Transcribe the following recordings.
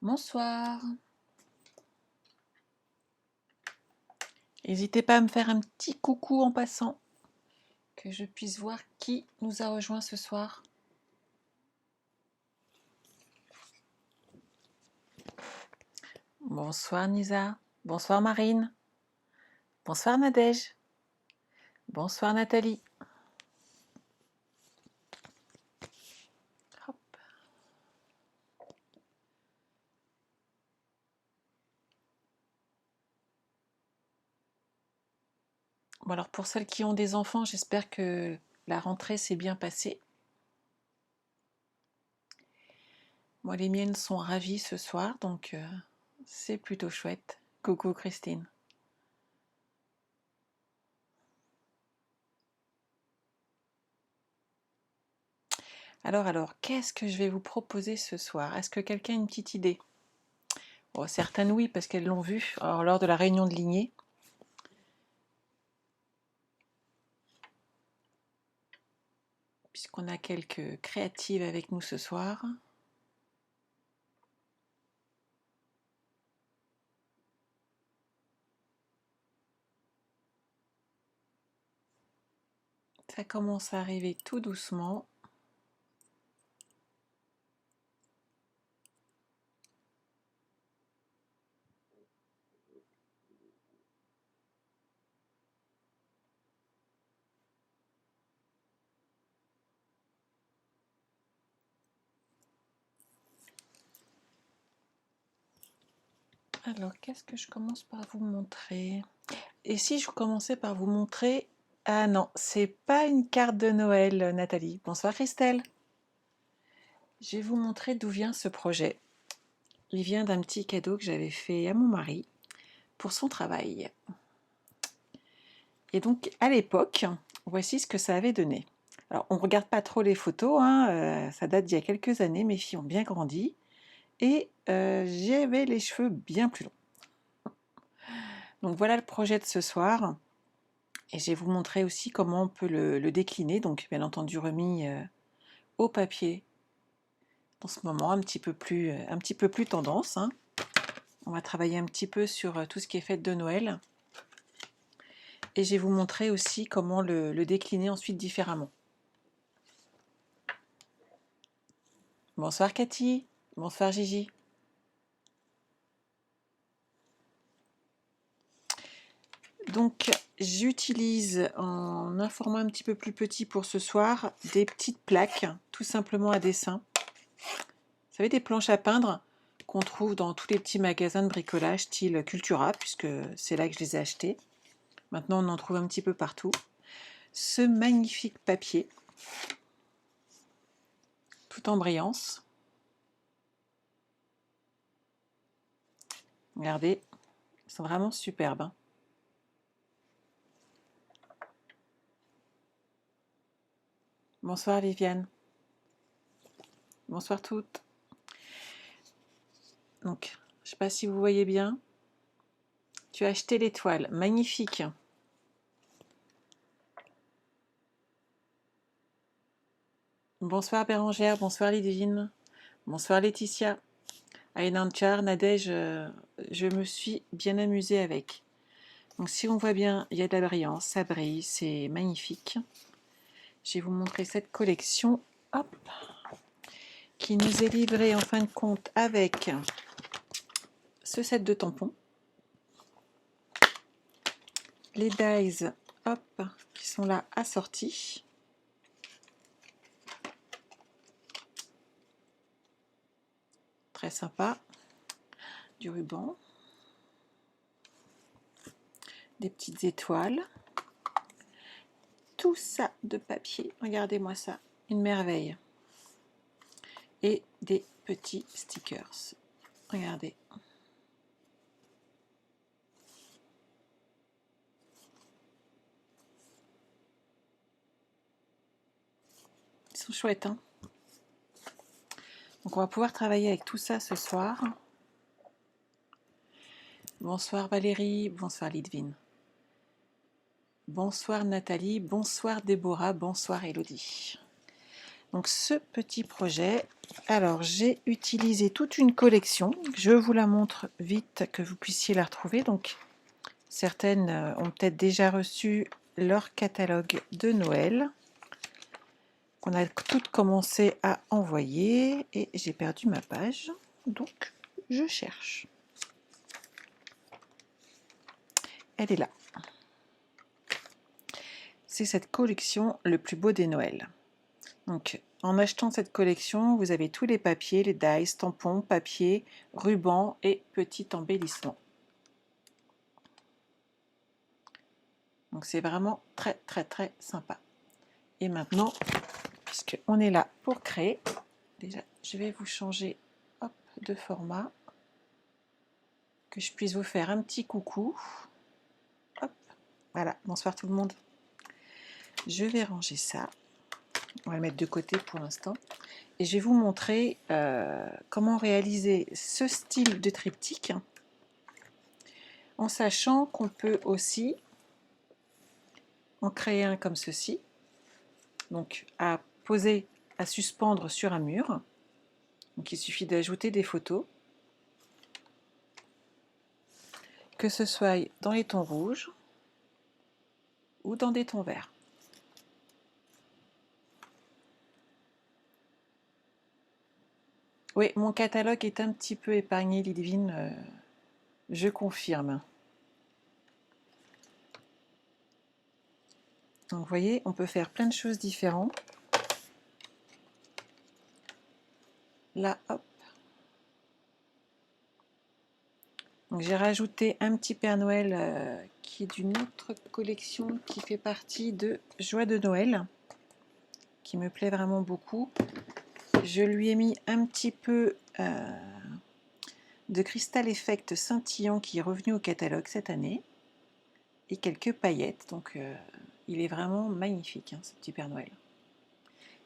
Bonsoir. N'hésitez pas à me faire un petit coucou en passant, que je puisse voir qui nous a rejoint ce soir. Bonsoir Nisa. Bonsoir Marine. Bonsoir Nadège. Bonsoir Nathalie. Hop. Bon alors pour celles qui ont des enfants, j'espère que la rentrée s'est bien passée. Moi les miennes sont ravies ce soir, donc c'est plutôt chouette. Coucou Christine. Alors, qu'est-ce que je vais vous proposer ce soir? Est-ce que quelqu'un a une petite idée? Bon, certaines oui, parce qu'elles l'ont vu lors de la réunion de lignée. Puisqu'on a quelques créatives avec nous ce soir. Ça commence à arriver tout doucement. Alors, qu'est-ce que je commence par vous montrer? Et si je commençais par vous montrer... Ah non, c'est pas une carte de Noël, Nathalie. Bonsoir Christelle. Je vais vous montrer d'où vient ce projet. Il vient d'un petit cadeau que j'avais fait à mon mari pour son travail. Et donc, à l'époque, voici ce que ça avait donné. Alors, on ne regarde pas trop les photos, hein, ça date d'il y a quelques années, mes filles ont bien grandi. Et j'avais les cheveux bien plus longs. Donc voilà le projet de ce soir. Et je vais vous montrer aussi comment on peut le décliner. Donc bien entendu remis au papier en ce moment, un petit peu plus tendance, hein. On va travailler un petit peu sur tout ce qui est fête de Noël. Et je vais vous montrer aussi comment le décliner ensuite différemment. Bonsoir Cathy. Bonsoir Gigi. Donc j'utilise en un format un petit peu plus petit pour ce soir des petites plaques, tout simplement à dessin. Vous savez, des planches à peindre qu'on trouve dans tous les petits magasins de bricolage style Cultura, puisque c'est là que je les ai achetées. Maintenant on en trouve un petit peu partout. Ce magnifique papier, tout en brillance. Regardez, ils sont vraiment superbes, hein. Bonsoir Viviane. Bonsoir toutes. Donc, je ne sais pas si vous voyez bien. Tu as acheté l'étoile, magnifique. Bonsoir Bérangère, bonsoir Lidivine. Bonsoir Laetitia. Aïnanchar, Nadège, je me suis bien amusée avec. Donc si on voit bien, il y a de la brillance, ça brille, c'est magnifique. Je vais vous montrer cette collection, hop, qui nous est livrée en fin de compte avec ce set de tampons, les dies, hop, qui sont là assortis. Très sympa. Du ruban. Des petites étoiles. Tout ça de papier. Regardez-moi ça. Une merveille. Et des petits stickers. Regardez. Ils sont chouettes, hein. Donc on va pouvoir travailler avec tout ça ce soir. Bonsoir Valérie, bonsoir Lidvine. Bonsoir Nathalie, bonsoir Déborah, bonsoir Elodie. Donc ce petit projet, alors j'ai utilisé toute une collection, je vous la montre vite que vous puissiez la retrouver. Donc certaines ont peut-être déjà reçu leur catalogue de Noël, qu'on a toutes commencé à envoyer, et j'ai perdu ma page, donc je cherche. Elle est là. C'est cette collection Le plus beau des Noëls. Donc, en achetant cette collection, vous avez tous les papiers, les dies, tampons, papier, rubans et petits embellissements. Donc, c'est vraiment très, très, très sympa. Et maintenant, puisqu'on est là pour créer, déjà, je vais vous changer hop, de format, que je puisse vous faire un petit coucou. Hop, voilà, bonsoir tout le monde. Je vais ranger ça. On va le mettre de côté pour l'instant. Et je vais vous montrer comment réaliser ce style de triptyque, en sachant qu'on peut aussi en créer un comme ceci, donc à poser, à suspendre sur un mur. Donc il suffit d'ajouter des photos, que ce soit dans les tons rouges ou dans des tons verts. Oui, mon catalogue est un petit peu épargné, Lidvine, je confirme. Donc vous voyez, on peut faire plein de choses différentes. Là, hop. Donc j'ai rajouté un petit Père Noël qui est d'une autre collection qui fait partie de Joie de Noël, qui me plaît vraiment beaucoup. Je lui ai mis un petit peu de Crystal Effect scintillant qui est revenu au catalogue cette année, et quelques paillettes. Donc il est vraiment magnifique, hein, ce petit Père Noël.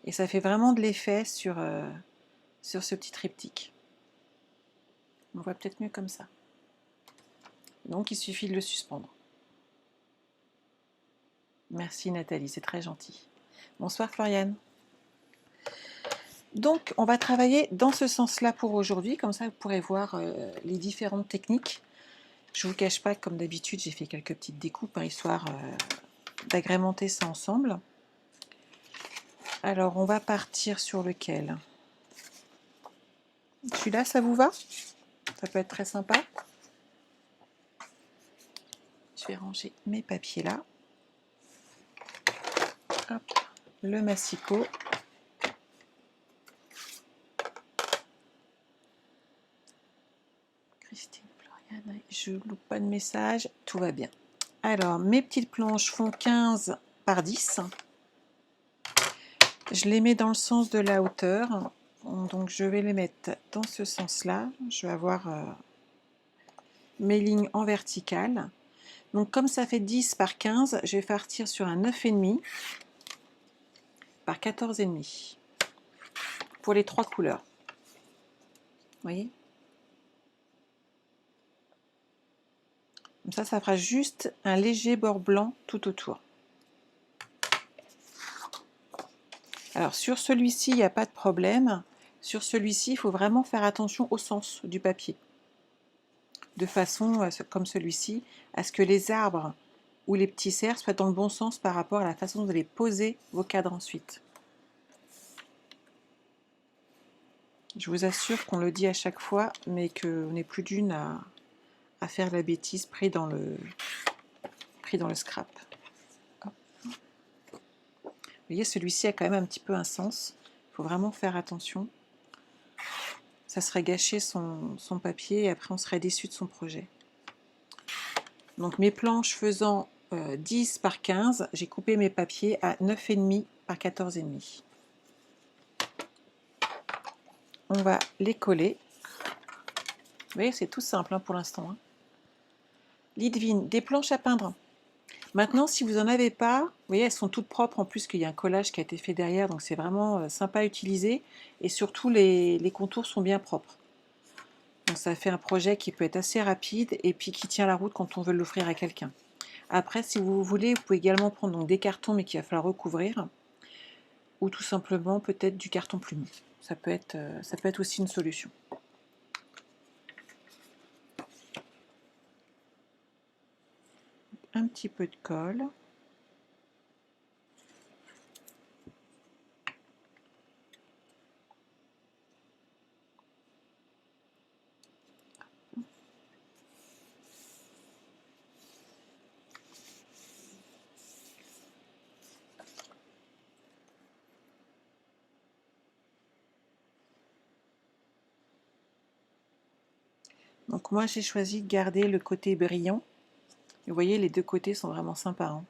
Et ça fait vraiment de l'effet sur ce petit triptyque. On voit peut-être mieux comme ça. Donc il suffit de le suspendre. Merci Nathalie, c'est très gentil. Bonsoir Floriane. Donc on va travailler dans ce sens-là pour aujourd'hui, comme ça vous pourrez voir les différentes techniques. Je ne vous cache pas que comme d'habitude j'ai fait quelques petites découpes, histoire d'agrémenter ça ensemble. Alors on va partir sur lequel? Celui-là, ça vous va? Ça peut être très sympa. Je vais ranger mes papiers là. Hop, le massicot. Christine, Floriane, je loupe pas de message, tout va bien. Alors, mes petites planches font 15 par 10. Je les mets dans le sens de la hauteur. Donc, je vais les mettre dans ce sens-là. Je vais avoir mes lignes en verticale. Donc, comme ça fait 10 par 15, je vais partir sur un 9,5 par 14,5 pour les 3 couleurs. Vous voyez? Comme ça fera juste un léger bord blanc tout autour. Alors sur celui-ci, il n'y a pas de problème. Sur celui-ci, il faut vraiment faire attention au sens du papier. De façon, comme celui-ci, à ce que les arbres ou les petits cerfs soient dans le bon sens par rapport à la façon dont vous allez poser vos cadres ensuite. Je vous assure qu'on le dit à chaque fois, mais qu'on n'est plus d'une à faire la bêtise pris dans le scrap. Hop. Vous voyez, celui-ci a quand même un petit peu un sens. Il faut vraiment faire attention. Ça serait gâcher son papier et après on serait déçu de son projet. Donc mes planches faisant 10 par 15, j'ai coupé mes papiers à 9,5 par 14,5. On va les coller. Vous voyez, c'est tout simple hein, pour l'instant. Hein. Lidvine, des planches à peindre. Maintenant, si vous n'en avez pas, vous voyez, elles sont toutes propres, en plus qu'il y a un collage qui a été fait derrière, donc c'est vraiment sympa à utiliser. Et surtout, les contours sont bien propres. Donc ça fait un projet qui peut être assez rapide et puis qui tient la route quand on veut l'offrir à quelqu'un. Après, si vous voulez, vous pouvez également prendre donc, des cartons, mais qu'il va falloir recouvrir. ou tout simplement peut-être du carton plume. Ça peut être aussi une solution. Un petit peu de colle. Donc moi j'ai choisi de garder le côté brillant. Vous voyez, les deux côtés sont vraiment sympas, hein.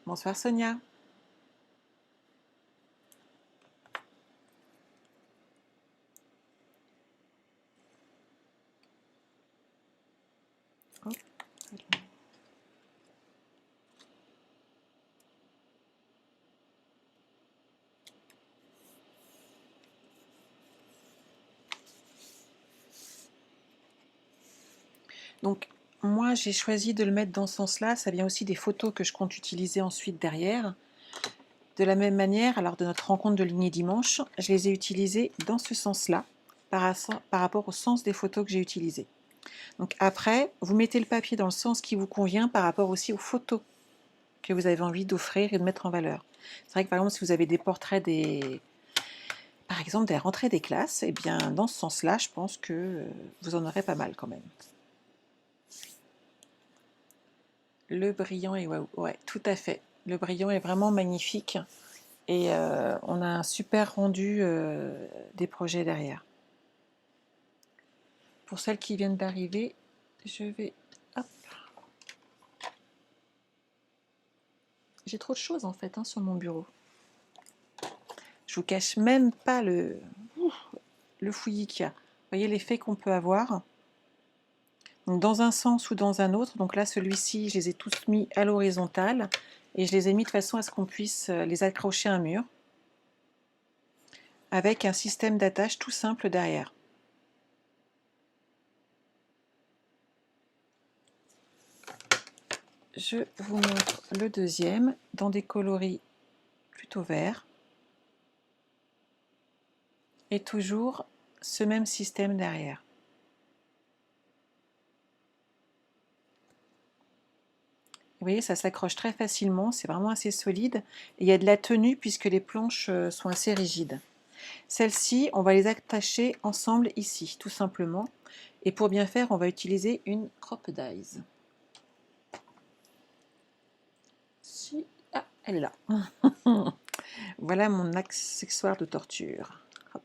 Bonsoir Sonia. Hop. Donc moi j'ai choisi de le mettre dans ce sens-là. Ça vient aussi des photos que je compte utiliser ensuite derrière. De la même manière, alors de notre rencontre de lignée dimanche, je les ai utilisées dans ce sens-là, par rapport au sens des photos que j'ai utilisées. Donc après, vous mettez le papier dans le sens qui vous convient par rapport aussi aux photos que vous avez envie d'offrir et de mettre en valeur. C'est vrai que par exemple, si vous avez des portraits par exemple des rentrées des classes, eh bien dans ce sens-là, je pense que vous en aurez pas mal quand même. Le brillant est waouh, ouais, tout à fait. Le brillant est vraiment magnifique et on a un super rendu des projets derrière. Pour celles qui viennent d'arriver, je vais... Hop. J'ai trop de choses en fait sur mon bureau. Je vous cache même pas le fouillis qu'il y a. Vous voyez l'effet qu'on peut avoir. Donc dans un sens ou dans un autre. Donc là, celui-ci, je les ai tous mis à l'horizontale et je les ai mis de façon à ce qu'on puisse les accrocher à un mur avec un système d'attache tout simple derrière. Je vous montre le deuxième dans des coloris plutôt verts. Et toujours ce même système derrière. Vous voyez, ça s'accroche très facilement, c'est vraiment assez solide. Et il y a de la tenue puisque les planches sont assez rigides. Celles-ci, on va les attacher ensemble ici, tout simplement. Et pour bien faire, on va utiliser une Crop-Dies. Ah, elle est là. Voilà mon accessoire de torture. Hop.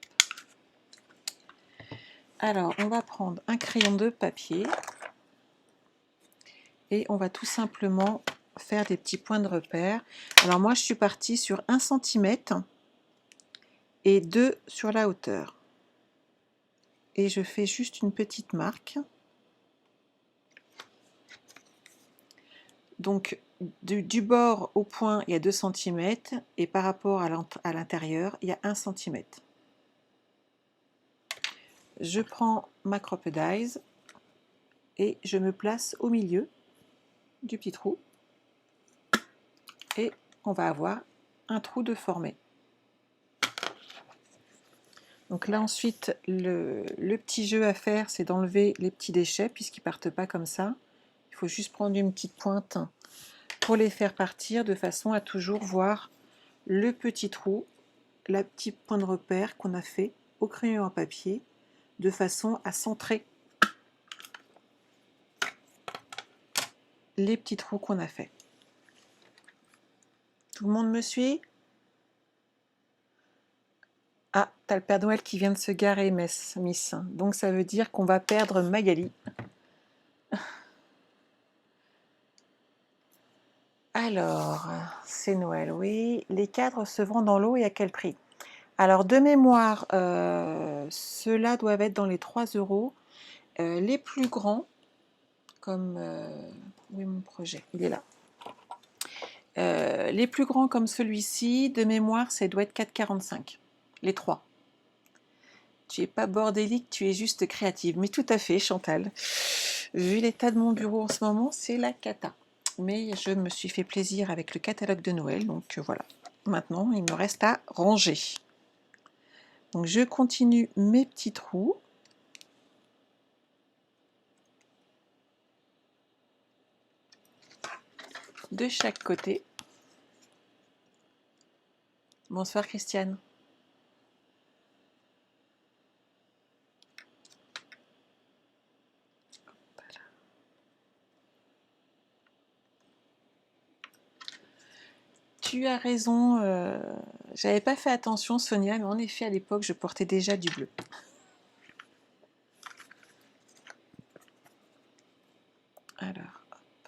Alors, on va prendre un crayon de papier et on va tout simplement faire des petits points de repère. Alors moi, je suis partie sur 1 cm et 2 sur la hauteur. Et je fais juste une petite marque. Donc, du bord au point, il y a 2 cm et par rapport à l'intérieur, il y a 1 cm. Je prends ma Crop-Dies et je me place au milieu du petit trou et on va avoir un trou de formé. Donc là ensuite le petit jeu à faire, c'est d'enlever les petits déchets puisqu'ils ne partent pas comme ça. Il faut juste prendre une petite pointe pour les faire partir de façon à toujours voir le petit trou, la petite point de repère qu'on a fait au crayon à papier de façon à centrer les petits trous qu'on a fait. Tout le monde me suit? Ah, t'as le Père Noël qui vient de se garer, Miss. Donc ça veut dire qu'on va perdre Magali. Alors, c'est Noël, oui. Les cadres se vendent dans l'eau et à quel prix? Alors, de mémoire, ceux-là doivent être dans les 3 €. Les plus grands, comme... où est mon projet? Il est là. Les plus grands comme celui-ci, de mémoire, ça doit être 4,45. Les 3. Tu es pas bordélique, tu es juste créative. Mais tout à fait, Chantal. Vu l'état de mon bureau en ce moment, c'est la cata. Mais je me suis fait plaisir avec le catalogue de Noël, donc voilà. Maintenant, il me reste à ranger. Donc je continue mes petits trous. De chaque côté. Bonsoir Christiane. Voilà. Tu as raison, j'avais pas fait attention Sonia, mais en effet à l'époque je portais déjà du bleu. Alors,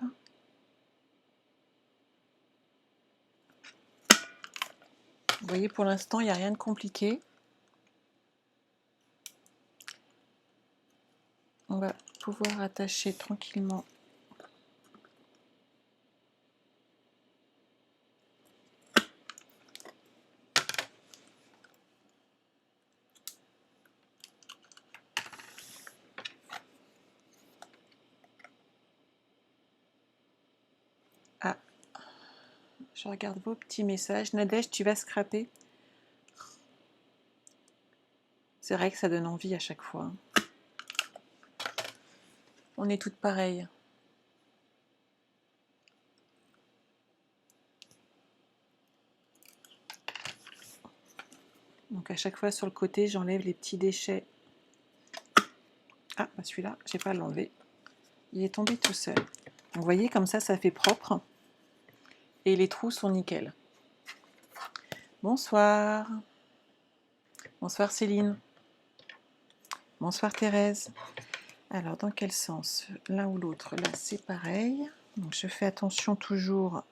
hop. Vous voyez pour l'instant il n'y a rien de compliqué. On va pouvoir attacher tranquillement. Ah, je regarde vos petits messages. Nadège, tu vas scraper. C'est vrai que ça donne envie à chaque fois. On est toutes pareilles. Donc à chaque fois sur le côté, j'enlève les petits déchets. Ah, bah celui-là, j'ai pas à l'enlever. Il est tombé tout seul. Donc, vous voyez, comme ça fait propre. Et les trous sont nickel. Bonsoir. Bonsoir Céline. Bonsoir Thérèse. Alors, dans quel sens? L'un ou l'autre? Là, c'est pareil. Donc, je fais attention toujours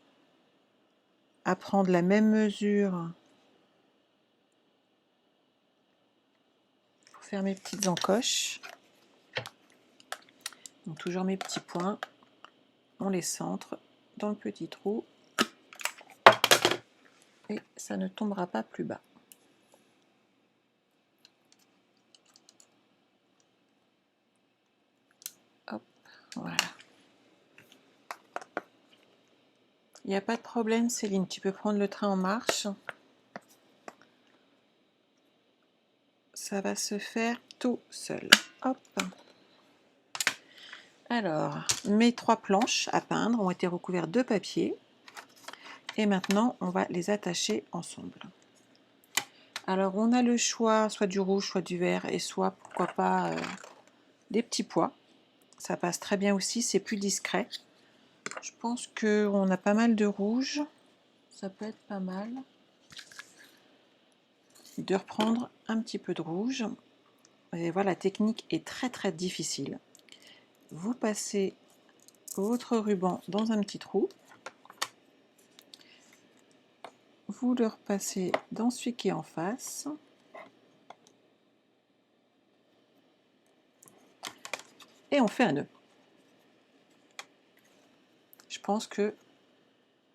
à prendre la même mesure pour faire mes petites encoches. Donc, toujours mes petits points. On les centre dans le petit trou. Et ça ne tombera pas plus bas. Hop, voilà. Il n'y a pas de problème, Céline. Tu peux prendre le train en marche. Ça va se faire tout seul. Hop. Alors, mes 3 planches à peindre ont été recouvertes de papier. Et maintenant, on va les attacher ensemble. Alors, on a le choix, soit du rouge, soit du vert, et soit, pourquoi pas, des petits pois. Ça passe très bien aussi, c'est plus discret. Je pense qu'on a pas mal de rouge. Ça peut être pas mal de reprendre un petit peu de rouge. Et voilà, la technique est très très difficile. Vous passez votre ruban dans un petit trou. Vous le repassez dans celui qui est en face. Et on fait un nœud. Je pense que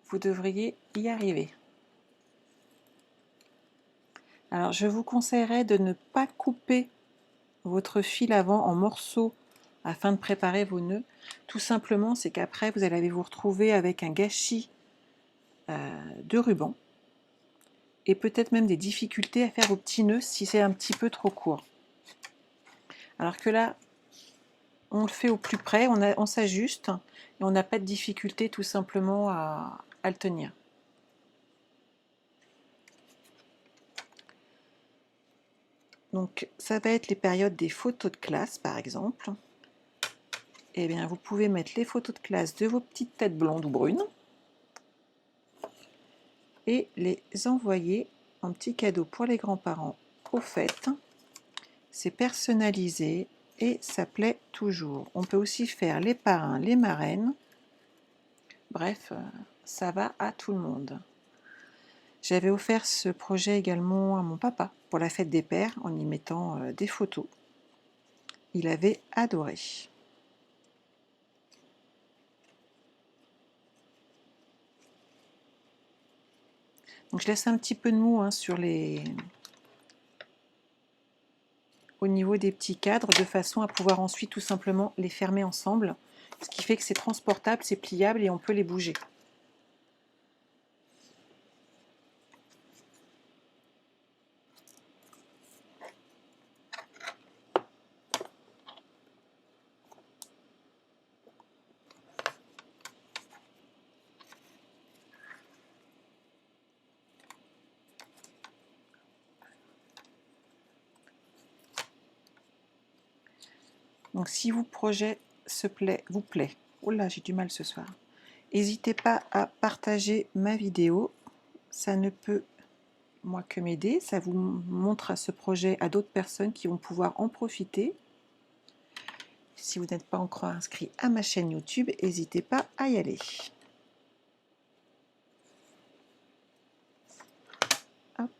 vous devriez y arriver. Alors, je vous conseillerais de ne pas couper votre fil avant en morceaux afin de préparer vos nœuds. Tout simplement, c'est qu'après, vous allez vous retrouver avec un gâchis de ruban et peut-être même des difficultés à faire vos petits nœuds si c'est un petit peu trop court. Alors que là, on le fait au plus près, on s'ajuste et on n'a pas de difficulté tout simplement à le tenir. Donc ça va être les périodes des photos de classe par exemple. Eh bien vous pouvez mettre les photos de classe de vos petites têtes blondes ou brunes et les envoyer en petit cadeau pour les grands-parents aux fêtes. C'est personnalisé et ça plaît toujours. On peut aussi faire les parrains, les marraines. Bref, ça va à tout le monde. J'avais offert ce projet également à mon papa pour la fête des pères en y mettant des photos. Il avait adoré. Donc je laisse un petit peu de mou sur les au niveau des petits cadres de façon à pouvoir ensuite tout simplement les fermer ensemble. Ce qui fait que c'est transportable, c'est pliable et on peut les bouger. Donc si vos projets vous plaît, oh là j'ai du mal ce soir, n'hésitez pas à partager ma vidéo, ça ne peut moi que m'aider, ça vous montre ce projet à d'autres personnes qui vont pouvoir en profiter. Si vous n'êtes pas encore inscrit à ma chaîne YouTube, n'hésitez pas à y aller. Hop.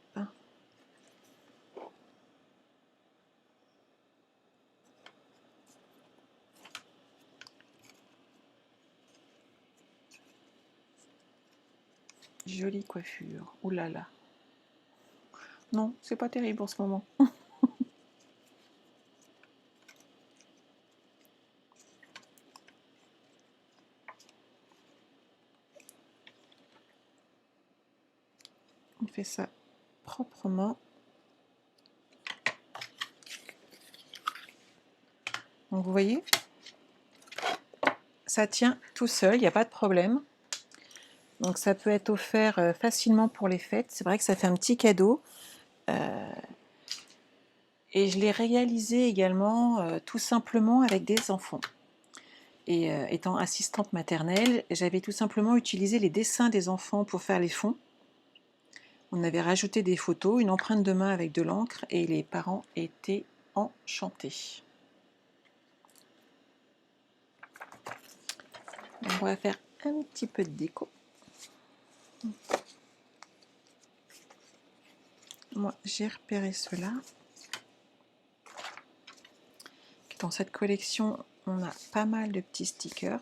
Jolie coiffure. Ouh là là. Non, c'est pas terrible en ce moment. On fait ça proprement. Donc vous voyez, ça tient tout seul, il n'y a pas de problème. Donc ça peut être offert facilement pour les fêtes. C'est vrai que ça fait un petit cadeau. Et je l'ai réalisé également tout simplement avec des enfants. Et étant assistante maternelle, j'avais tout simplement utilisé les dessins des enfants pour faire les fonds. On avait rajouté des photos, une empreinte de main avec de l'encre et les parents étaient enchantés. Donc on va faire un petit peu de déco. Moi, j'ai repéré cela. Dans cette collection, on a pas mal de petits stickers.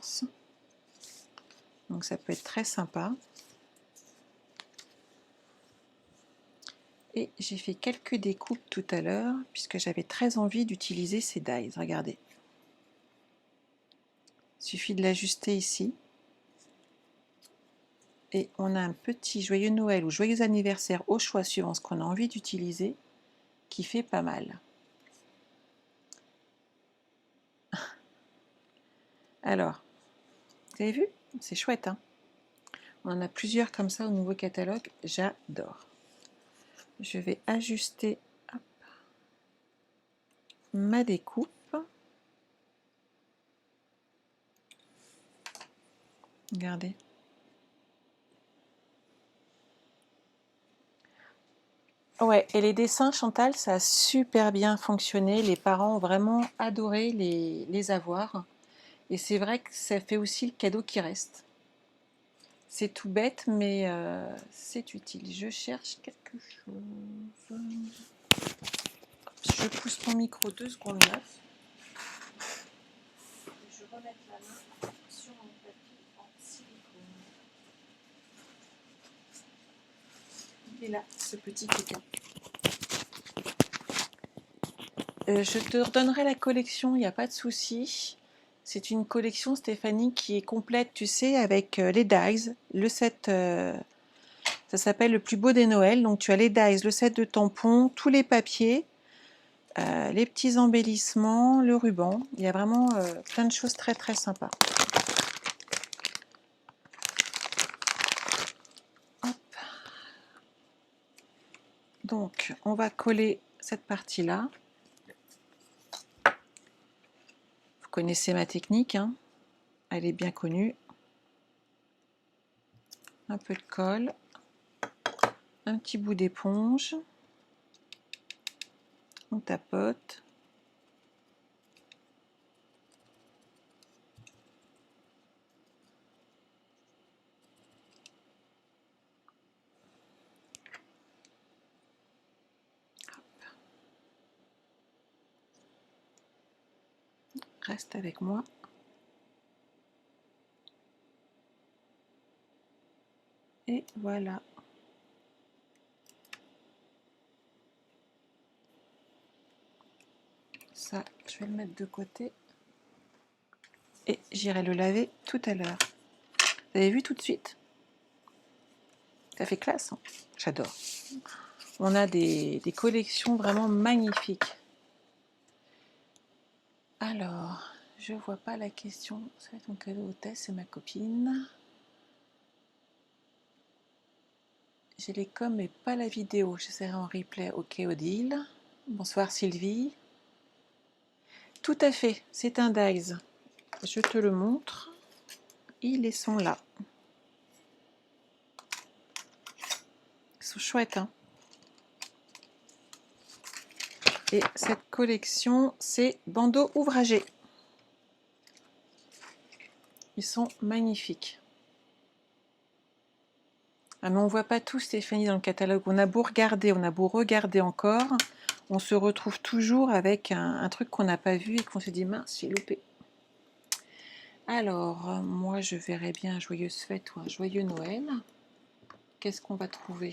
Donc ça peut être très sympa. Et j'ai fait quelques découpes tout à l'heure, puisque j'avais très envie d'utiliser ces dies. Regardez. Il suffit de l'ajuster ici. Et on a un petit joyeux Noël ou joyeux anniversaire au choix suivant ce qu'on a envie d'utiliser, qui fait pas mal. Alors, vous avez vu? C'est chouette, hein? On en a plusieurs comme ça au nouveau catalogue. J'adore. Je vais ajuster hop, ma découpe. Regardez. Ouais, et les dessins, Chantal, ça a super bien fonctionné. Les parents ont vraiment adoré les avoir. Et c'est vrai que ça fait aussi le cadeau qui reste. C'est tout bête, mais c'est utile. Je cherche quelque chose. Je pousse mon micro 2 secondes 9. Je vais remettre la main sur mon papier en silicone. Il est là, ce petit coquin. Je te redonnerai la collection, il n'y a pas de souci. C'est une collection, Stéphanie, qui est complète, tu sais, avec les dies, le set, ça s'appelle le plus beau des Noëls. Donc tu as les dies, le set de tampons, tous les papiers, les petits embellissements, le ruban. Il y a vraiment plein de choses très très sympas. Hop. Donc on va coller cette partie-là. Vous connaissez ma technique, hein, elle est bien connue. Un peu de colle, un petit bout d'éponge, on tapote. Reste avec moi. Et voilà. Ça, je vais le mettre de côté. Et j'irai le laver tout à l'heure. Vous avez vu tout de suite? Ça fait classe, hein. J'adore. On a des collections vraiment magnifiques. Alors, je vois pas la question. Ça va être mon cadeau hôtesse, c'est ma copine. J'ai les coms mais pas la vidéo. J'essaierai en replay. Ok, Odile. Bonsoir Sylvie. Tout à fait, c'est un dies. Je te le montre. Ils sont là. Ils sont chouettes, hein. Et cette collection, c'est bandeau ouvragé. Ils sont magnifiques. Ah, mais on ne voit pas tout, Stéphanie, dans le catalogue. On a beau regarder encore, on se retrouve toujours avec un truc qu'on n'a pas vu et qu'on se dit, mince, j'ai loupé. Alors, moi, je verrais bien un joyeuse fête ou un joyeux Noël. Qu'est-ce qu'on va trouver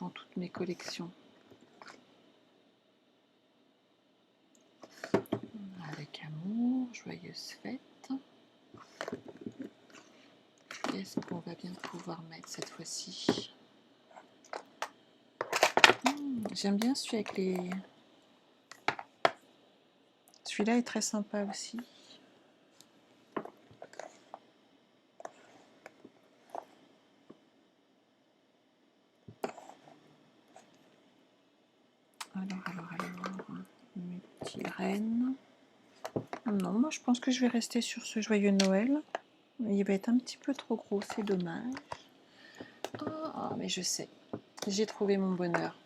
dans toutes mes collections? Avec amour, joyeuse fête. Qu'est-ce qu'on va bien pouvoir mettre cette fois-ci? J'aime bien celui avec les... Celui-là est très sympa aussi. Alors, mes petits rennes. Non, moi je pense que je vais rester sur ce joyeux Noël. Il va être un petit peu trop gros, c'est dommage. Ah, mais je sais, j'ai trouvé mon bonheur.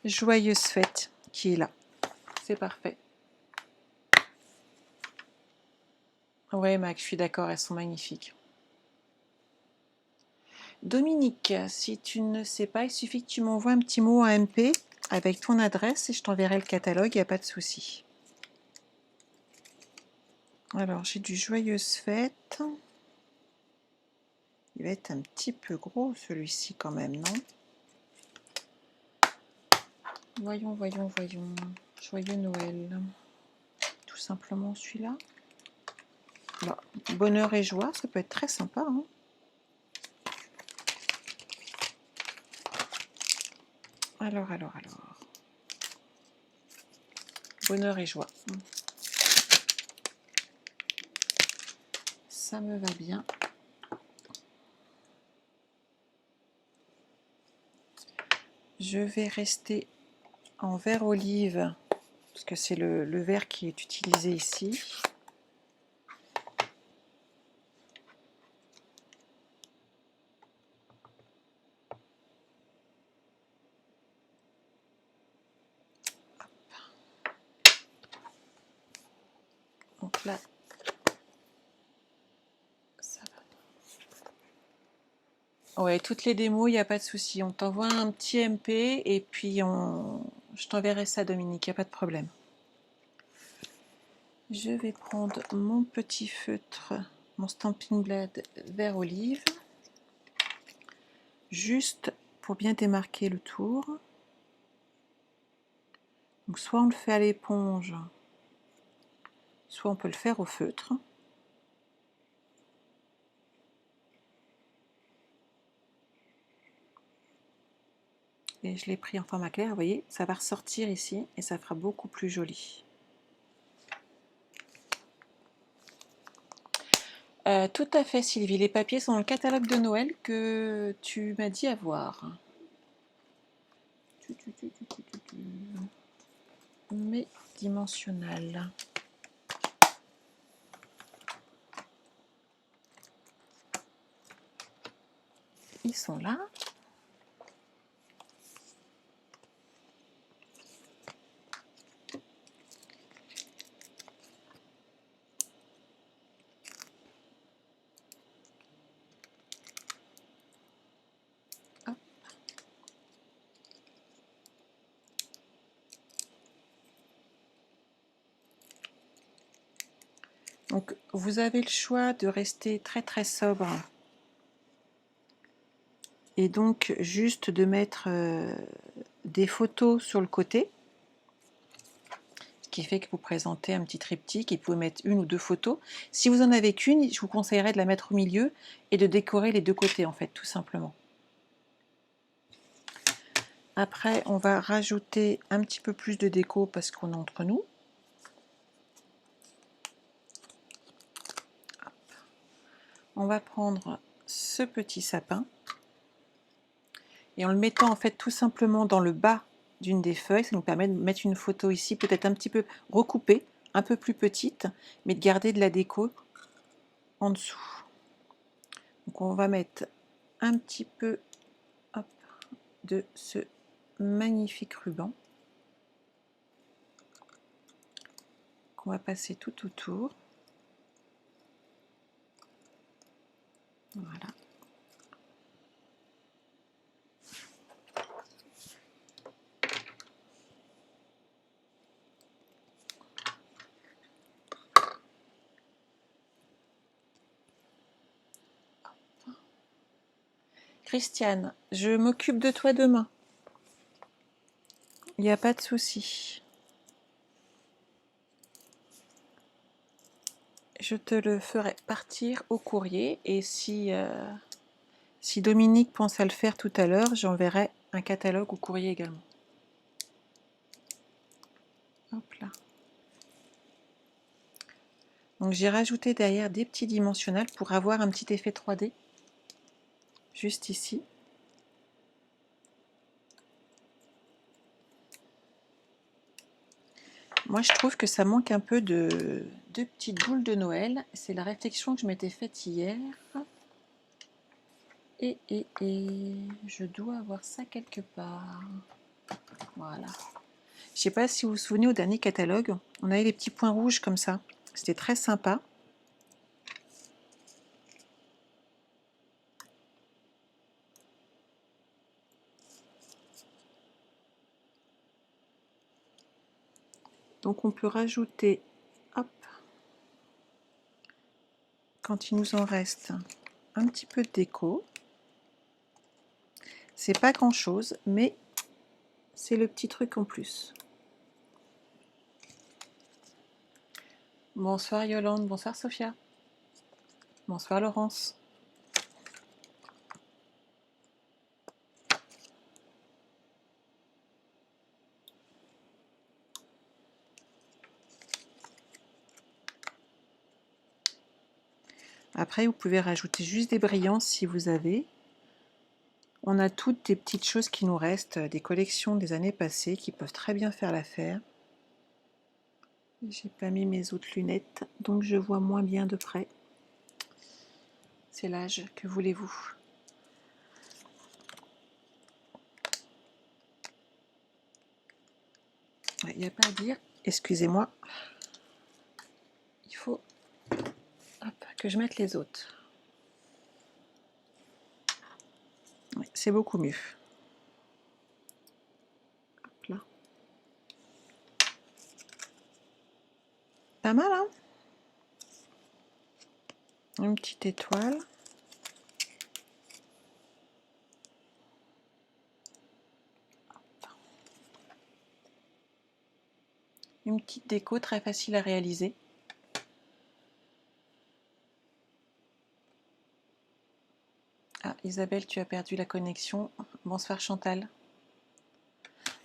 Joyeuse fête qui est là. C'est parfait. Ouais, Mac, je suis d'accord, elles sont magnifiques. Dominique, si tu ne sais pas, il suffit que tu m'envoies un petit mot à MP avec ton adresse et je t'enverrai le catalogue, il n'y a pas de souci. Alors, j'ai du joyeuse fête. Il va être un petit peu gros celui-ci quand même, non? Voyons. Joyeux Noël. Tout simplement celui-là. Bonheur et joie, ça peut être très sympa, hein. Alors. Bonheur et joie. Ça me va bien. Je vais rester en vert olive, parce que c'est le vert qui est utilisé ici. Donc là, ça va. Ouais, toutes les démos, il n'y a pas de souci. On t'envoie un petit MP et puis je t'enverrai ça, Dominique, il n'y a pas de problème. Je vais prendre mon petit feutre, mon Stampin' Blade vert olive, juste pour bien démarquer le tour. Donc soit on le fait à l'éponge, soit on peut le faire au feutre. Et je l'ai pris en format clair, vous voyez, ça va ressortir ici et ça fera beaucoup plus joli. Tout à fait, Sylvie. Les papiers sont dans le catalogue de Noël que tu m'as dit avoir. Mais dimensionnel. Ils sont là. Hop. Donc vous avez le choix de rester très très sobre et donc juste de mettre des photos sur le côté. qui fait que vous présentez un petit triptyque et vous pouvez mettre une ou deux photos. Si vous en avez qu'une, je vous conseillerais de la mettre au milieu et de décorer les deux côtés en fait, tout simplement. Après, on va rajouter un petit peu plus de déco parce qu'on est entre nous. On va prendre ce petit sapin et en le mettant en fait tout simplement dans le bas d'une des feuilles, ça nous permet de mettre une photo ici, peut-être un petit peu recoupée, un peu plus petite, mais de garder de la déco en dessous. Donc on va mettre un petit peu hop, de ce magnifique ruban qu'on va passer tout autour. Voilà. Christiane, je m'occupe de toi demain. Il n'y a pas de souci. Je te le ferai partir au courrier et si Dominique pense à le faire tout à l'heure, j'enverrai un catalogue au courrier également. Hop là. Donc j'ai rajouté derrière des petits dimensionnels pour avoir un petit effet 3D. Juste ici. Moi je trouve que ça manque un peu de petites boules de Noël. C'est la réflexion que je m'étais faite hier. Et je dois avoir ça quelque part. Voilà. Je sais pas si vous vous souvenez, au dernier catalogue, on avait les petits points rouges comme ça. C'était très sympa. Donc on peut rajouter, hop, quand il nous en reste un petit peu de déco. C'est pas grand chose, mais c'est le petit truc en plus. Bonsoir Yolande, bonsoir Sophia. Bonsoir Laurence. Après, vous pouvez rajouter juste des brillants si vous avez. On a toutes des petites choses qui nous restent, des collections des années passées qui peuvent très bien faire l'affaire. J'ai pas mis mes autres lunettes, donc je vois moins bien de près. C'est l'âge, que voulez-vous? Il n'y a pas à dire, excusez-moi. Il faut hop, que je mette les autres. Oui, c'est beaucoup mieux. Hop là. Pas mal, hein? Une petite étoile. Une petite déco très facile à réaliser. Ah, Isabelle, tu as perdu la connexion. Bonsoir Chantal.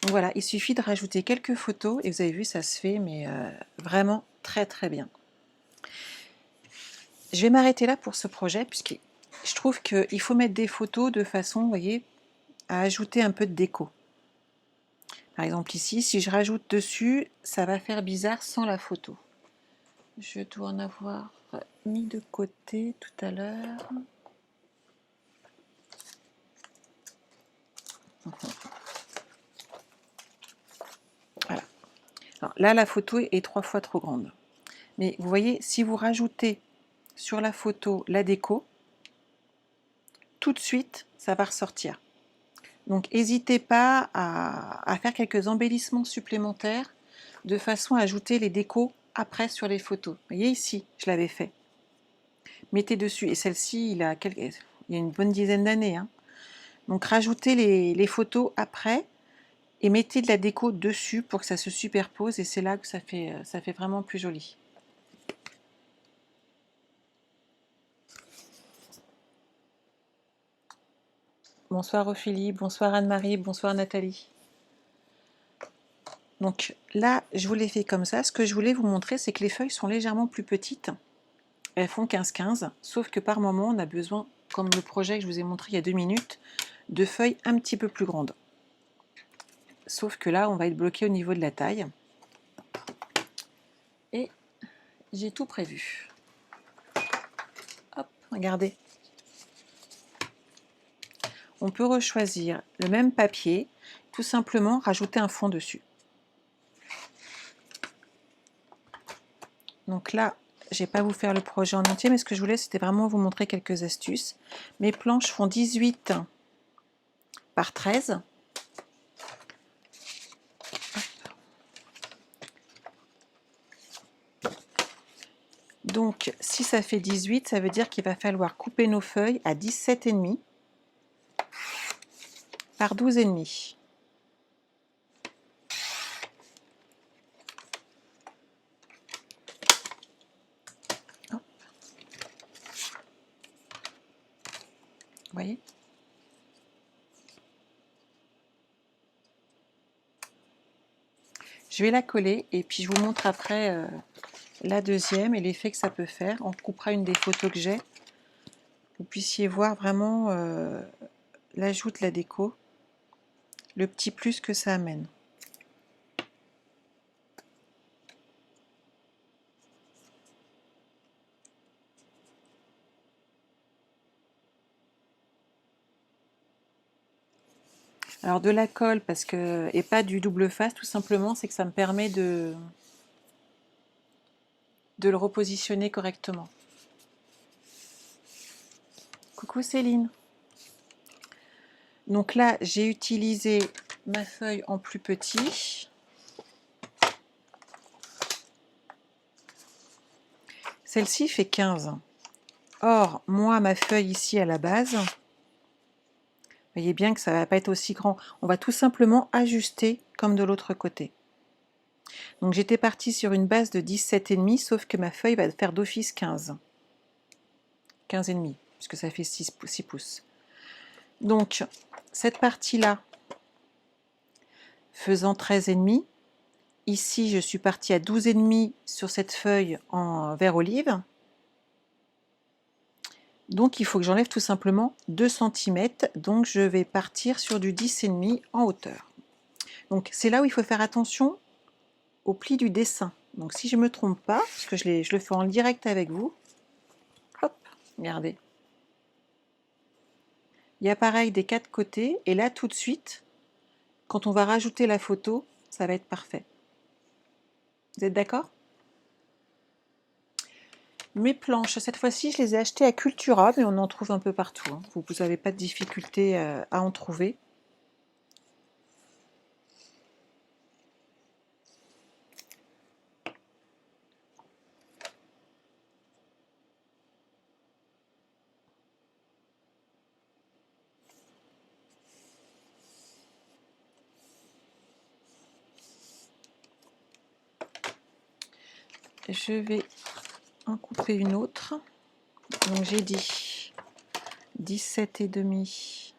Donc voilà, il suffit de rajouter quelques photos et vous avez vu, ça se fait, mais vraiment très très bien. Je vais m'arrêter là pour ce projet, puisque je trouve qu'il faut mettre des photos de façon, vous voyez, à ajouter un peu de déco. Par exemple ici, si je rajoute dessus, ça va faire bizarre sans la photo. Je dois en avoir mis de côté tout à l'heure. Voilà. Alors là, la photo est 3 fois trop grande. Mais vous voyez, si vous rajoutez sur la photo la déco, tout de suite, ça va ressortir. Donc n'hésitez pas à faire quelques embellissements supplémentaires de façon à ajouter les décos après sur les photos. Vous voyez ici, je l'avais fait. Mettez dessus, et celle-ci, il y a une bonne dizaine d'années. Hein. Donc rajoutez les photos après, et mettez de la déco dessus pour que ça se superpose et c'est là que ça fait vraiment plus joli. Bonsoir Ophélie, bonsoir Anne-Marie, bonsoir Nathalie. Donc là, je vous l'ai fait comme ça. Ce que je voulais vous montrer, c'est que les feuilles sont légèrement plus petites. Elles font 15-15, sauf que par moment, on a besoin, comme le projet que je vous ai montré il y a 2 minutes, de feuilles un petit peu plus grandes. Sauf que là, on va être bloqué au niveau de la taille. Et j'ai tout prévu. Hop, regardez. On peut rechoisir le même papier, tout simplement rajouter un fond dessus. Donc là, je ne vais pas vous faire le projet en entier, mais ce que je voulais, c'était vraiment vous montrer quelques astuces. Mes planches font 18 par 13. Donc, si ça fait 18, ça veut dire qu'il va falloir couper nos feuilles à 17,5 par 12,5. Hop. Vous voyez? Je vais la coller et puis je vous montre après la deuxième et l'effet que ça peut faire. On coupera une des photos que j'ai. Vous puissiez voir vraiment l'ajout de la déco, le petit plus que ça amène. Alors de la colle et pas du double face, tout simplement, c'est que ça me permet de le repositionner correctement. Coucou Céline. Donc là, j'ai utilisé ma feuille en plus petit. Celle-ci fait 15. Or, moi, ma feuille ici à la base, vous voyez bien que ça ne va pas être aussi grand. On va tout simplement ajuster comme de l'autre côté. Donc j'étais partie sur une base de 17,5, sauf que ma feuille va faire d'office 15. 15,5, puisque ça fait 6 pouces. Donc, cette partie-là, faisant 13,5, ici je suis partie à 12,5 sur cette feuille en vert olive. Donc il faut que j'enlève tout simplement 2 cm, donc je vais partir sur du 10,5 en hauteur. Donc c'est là où il faut faire attention au pli du dessin. Donc si je ne me trompe pas, parce que je le fais en direct avec vous, hop, regardez. Il y a pareil des 4 côtés, et là tout de suite, quand on va rajouter la photo, ça va être parfait. Vous êtes d'accord? Mes planches, cette fois-ci, je les ai achetées à Cultura, mais on en trouve un peu partout. Hein. Vous n'avez pas de difficulté à en trouver. Je vais en couper une autre. Donc j'ai dit 17,5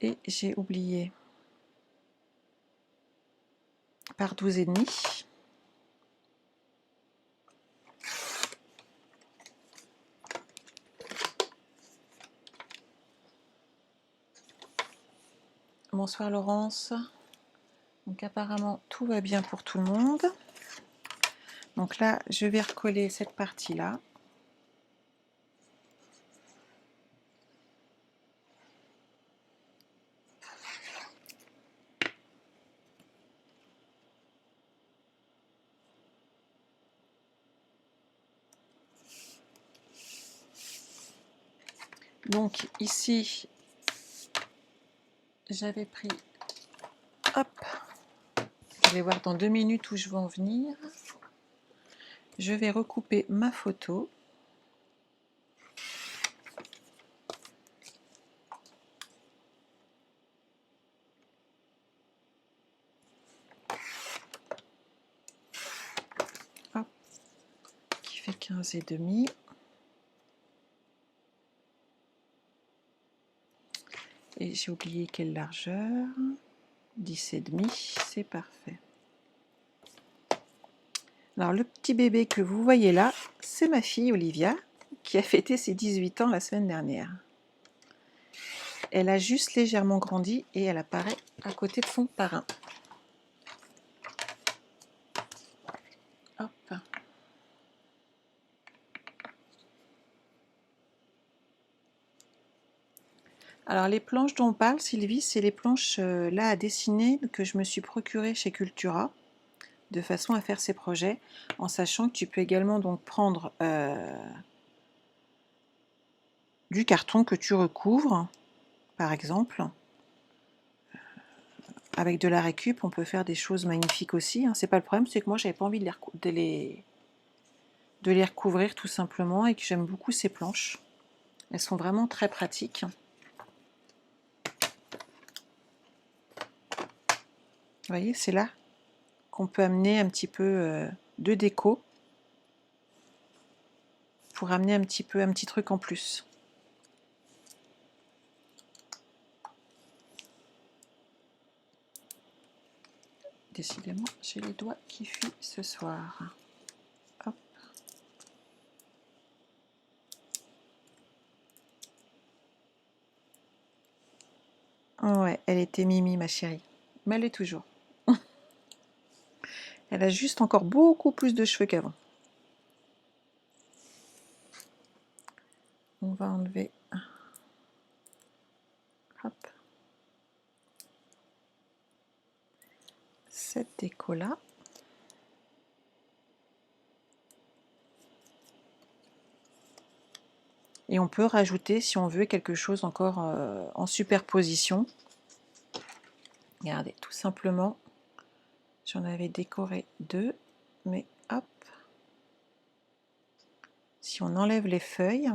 et j'ai oublié par 12,5. Bonsoir Laurence. Donc apparemment tout va bien pour tout le monde. Donc là je vais recoller cette partie-là. Donc ici j'avais pris, hop, je vais voir dans 2 minutes où je vais en venir. Je vais recouper ma photo. 15,5. Et j'ai oublié quelle largeur. 10,5, c'est parfait. Alors le petit bébé que vous voyez là, c'est ma fille Olivia, qui a fêté ses 18 ans la semaine dernière. Elle a juste légèrement grandi et elle apparaît à côté de son parrain. Hop. Alors les planches dont on parle, Sylvie, c'est les planches là à dessiner que je me suis procurées chez Cultura, de façon à faire ces projets, en sachant que tu peux également donc prendre du carton que tu recouvres, par exemple. Avec de la récup, on peut faire des choses magnifiques aussi. Hein. C'est pas le problème, c'est que moi, j'avais pas envie de les recouvrir tout simplement et que j'aime beaucoup ces planches. Elles sont vraiment très pratiques. Vous voyez, c'est là qu'on peut amener un petit peu de déco pour amener un petit truc en plus. Décidément, j'ai les doigts qui fuient ce soir. Hop. Ouais, elle était mimi, ma chérie. Mais elle est toujours. Elle a juste encore beaucoup plus de cheveux qu'avant. On va enlever. Hop. Cette déco là. Et on peut rajouter, si on veut, quelque chose encore en superposition. Regardez, tout simplement, j'en avais décoré 2, mais hop, si on enlève les feuilles,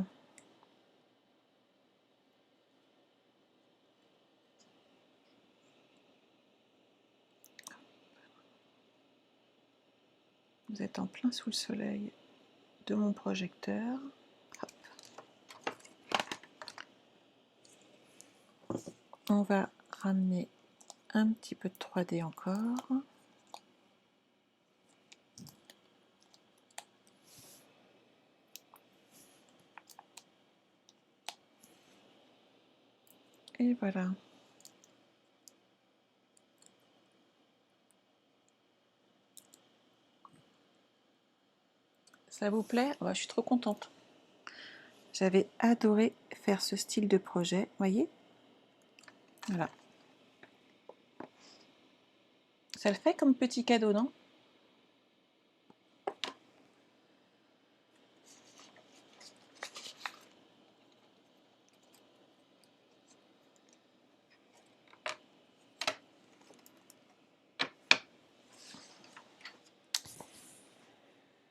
vous êtes en plein sous le soleil de mon projecteur. Hop. On va ramener un petit peu de 3D encore. Et voilà. Ça vous plaît? Je suis trop contente. J'avais adoré faire ce style de projet, voyez? Voilà. Ça le fait comme petit cadeau, non?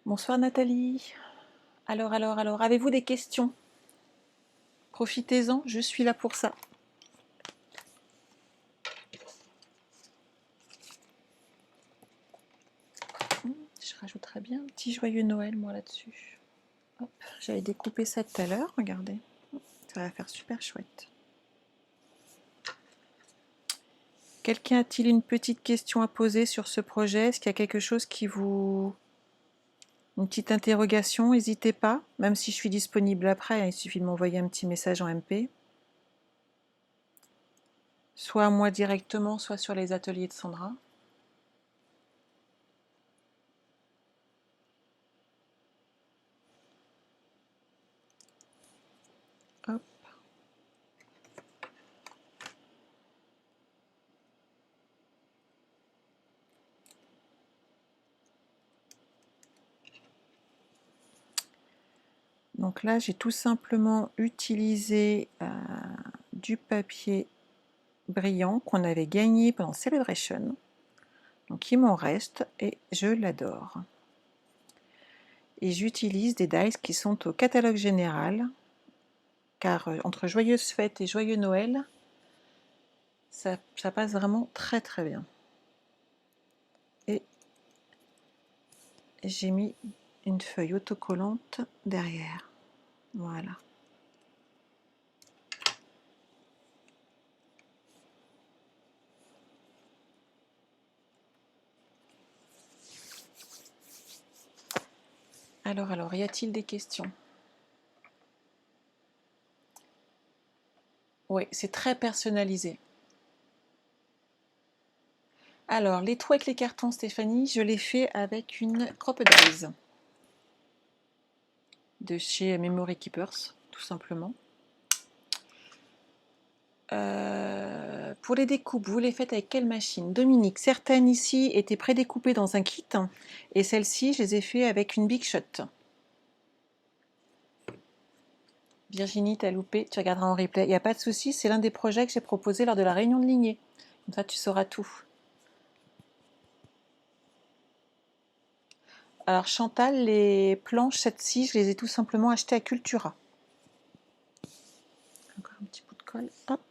Bonsoir Nathalie. Alors, avez-vous des questions? Profitez-en, je suis là pour ça. Je rajouterais bien un petit joyeux Noël, moi, là-dessus. Hop, j'avais découpé ça tout à l'heure, regardez. Ça va faire super chouette. Quelqu'un a-t-il une petite question à poser sur ce projet? Est-ce qu'il y a quelque chose qui vous... Une petite interrogation? N'hésitez pas, même si je suis disponible après, il suffit de m'envoyer un petit message en MP. Soit à moi directement, soit sur les ateliers de Sandra. Hop. Donc là, j'ai tout simplement utilisé du papier brillant qu'on avait gagné pendant Celebration. Donc il m'en reste et je l'adore. Et j'utilise des dies qui sont au catalogue général, car entre Joyeuses Fêtes et Joyeux Noël, ça passe vraiment très très bien. Et j'ai mis une feuille autocollante derrière. Voilà. Alors, y a-t-il des questions? Oui, c'est très personnalisé. Alors, les trous avec les cartons, Stéphanie, je l'ai fait avec une Crop-A-Days de chez Memory Keepers, tout simplement. Pour les découpes, vous les faites avec quelle machine? Dominique, certaines ici étaient prédécoupées dans un kit et celles-ci, je les ai fait avec une Big Shot. Virginie, t'as loupé, tu regarderas en replay. Il n'y a pas de souci, c'est l'un des projets que j'ai proposé lors de la réunion de lignée. Comme ça, tu sauras tout. Alors Chantal, les planches, cette-ci, je les ai tout simplement achetées à Cultura. Encore un petit bout de colle. Hop,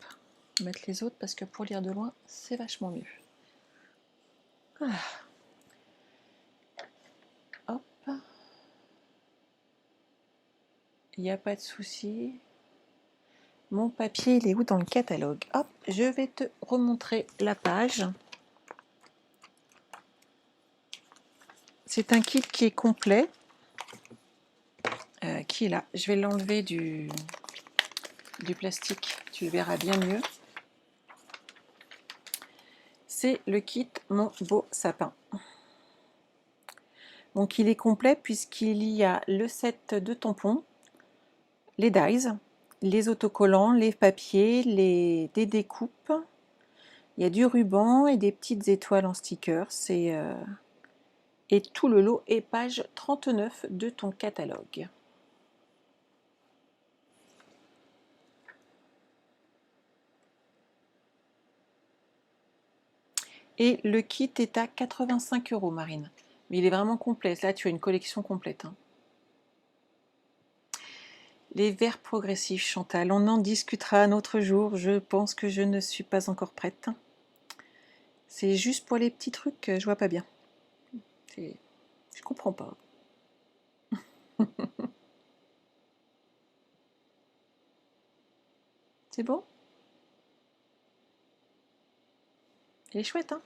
on va mettre les autres parce que pour lire de loin, c'est vachement mieux. Ah. Hop. Il n'y a pas de souci. Mon papier, il est où dans le catalogue? Hop, je vais te remontrer la page. C'est un kit qui est complet. Qui est là. Je vais l'enlever du plastique. Tu le verras bien mieux. C'est le kit Mon Beau Sapin. Donc il est complet puisqu'il y a le set de tampons, les dies, les autocollants, les papiers, des découpes. Il y a du ruban et des petites étoiles en stickers. Et tout le lot est page 39 de ton catalogue. Et le kit est à 85 €, Marine. Mais il est vraiment complet. Là, tu as une collection complète. Hein. Les verres progressifs, Chantal, on en discutera un autre jour. Je pense que je ne suis pas encore prête. C'est juste pour les petits trucs que je vois pas bien. Je comprends pas. C'est bon? Il est chouette, hein?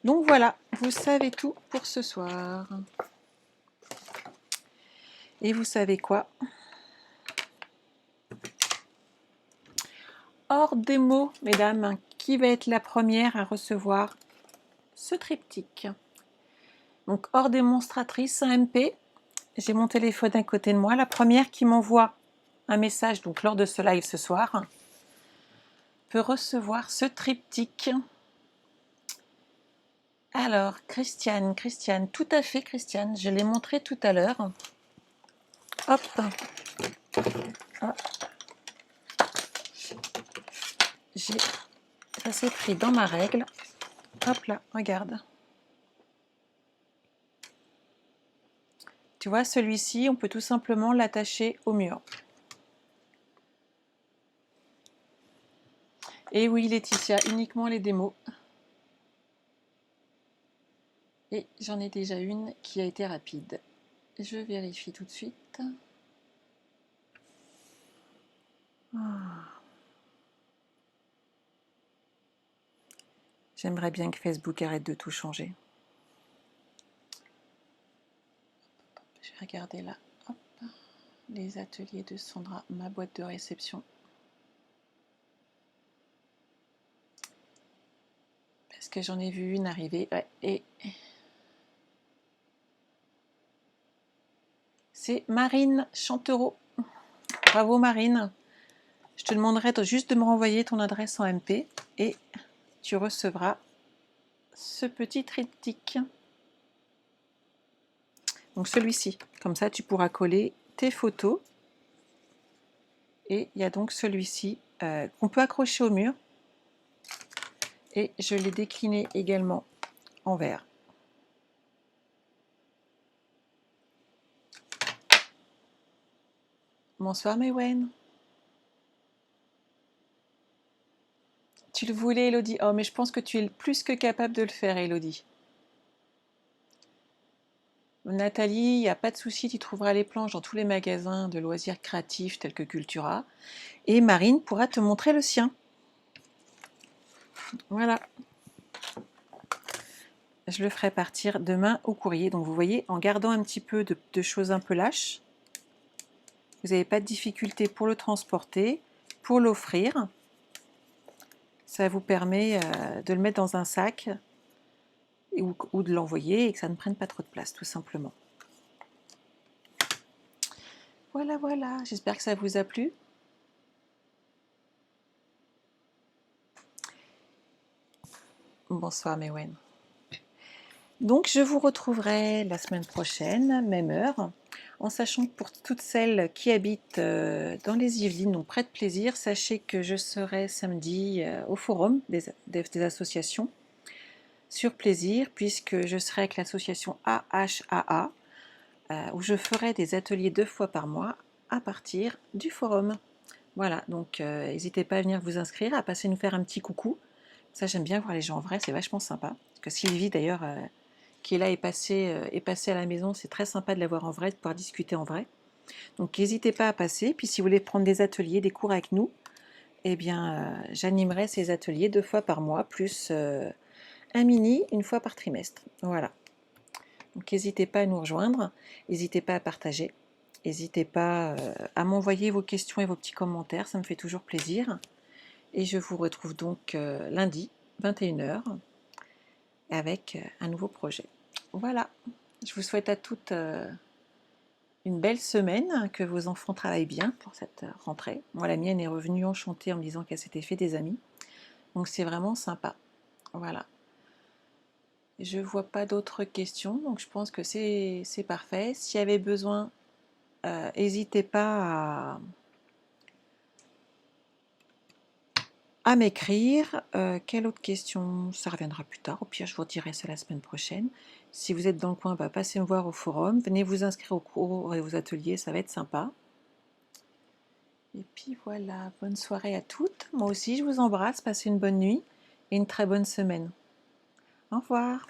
Donc voilà, vous savez tout pour ce soir. Et vous savez quoi? Hors des mots, mesdames, qui va être la première à recevoir ce triptyque? Donc hors démonstratrice, un MP. J'ai mon téléphone à côté de moi. La première qui m'envoie un message donc lors de ce live ce soir peut recevoir ce triptyque. Alors, Christiane, tout à fait, Christiane, je l'ai montré tout à l'heure. Hop. Ça s'est pris dans ma règle. Hop là, regarde. Tu vois, celui-ci, on peut tout simplement l'attacher au mur. Et oui, Laetitia, uniquement les démos. Et j'en ai déjà une qui a été rapide. Je vérifie tout de suite. J'aimerais bien que Facebook arrête de tout changer. Je vais regarder là. Hop. Les ateliers de Sandra, ma boîte de réception. Parce que j'en ai vu une arriver. Ouais, et c'est Marine Chantereau. Bravo Marine. Je te demanderai juste de me renvoyer ton adresse en MP et tu recevras ce petit triptyque. Donc celui-ci. Comme ça, tu pourras coller tes photos. Et il y a donc celui-ci qu'on peut accrocher au mur. Et je l'ai décliné également en vert. Bonsoir Mewen. Tu le voulais, Elodie? Oh, mais je pense que tu es plus que capable de le faire, Elodie. Nathalie, il n'y a pas de souci, tu trouveras les planches dans tous les magasins de loisirs créatifs tels que Cultura. Et Marine pourra te montrer le sien. Voilà. Je le ferai partir demain au courrier. Donc vous voyez, en gardant un petit peu de choses un peu lâches, vous n'avez pas de difficulté pour le transporter, pour l'offrir. Ça vous permet de le mettre dans un sac ou de l'envoyer et que ça ne prenne pas trop de place, tout simplement. Voilà, voilà. J'espère que ça vous a plu. Bonsoir, Mewen. Donc, je vous retrouverai la semaine prochaine, même heure, en sachant que pour toutes celles qui habitent dans les Yvelines, donc près de Plaisir, sachez que je serai samedi au forum des associations sur Plaisir, puisque je serai avec l'association AHAA, où je ferai des ateliers 2 fois par mois à partir du forum. Voilà, donc n'hésitez pas à venir vous inscrire, à passer nous faire un petit coucou. Ça, j'aime bien voir les gens en vrai, c'est vachement sympa. Parce que Sylvie, d'ailleurs, qui est là, est passée à la maison. C'est très sympa de la voir en vrai, de pouvoir discuter en vrai. Donc, n'hésitez pas à passer. Puis, si vous voulez prendre des ateliers, des cours avec nous, eh bien, j'animerai ces ateliers 2 fois par mois, plus un mini, 1 fois par trimestre. Voilà. Donc, n'hésitez pas à nous rejoindre. N'hésitez pas à partager. N'hésitez pas à m'envoyer vos questions et vos petits commentaires. Ça me fait toujours plaisir. Et je vous retrouve donc lundi, 21h, avec un nouveau projet. Voilà, je vous souhaite à toutes une belle semaine, que vos enfants travaillent bien pour cette rentrée. Moi, la mienne est revenue enchantée en me disant qu'elle s'était fait des amis. Donc c'est vraiment sympa. Voilà. Je ne vois pas d'autres questions, donc je pense que c'est parfait. S'il y avait besoin, n'hésitez pas à m'écrire. Quelle autre question? Ça reviendra plus tard. Au pire, je vous dirai ça la semaine prochaine. Si vous êtes dans le coin, passez me voir au forum. Venez vous inscrire aux cours et aux ateliers, ça va être sympa. Et puis voilà, bonne soirée à toutes. Moi aussi, je vous embrasse. Passez une bonne nuit et une très bonne semaine. Au revoir.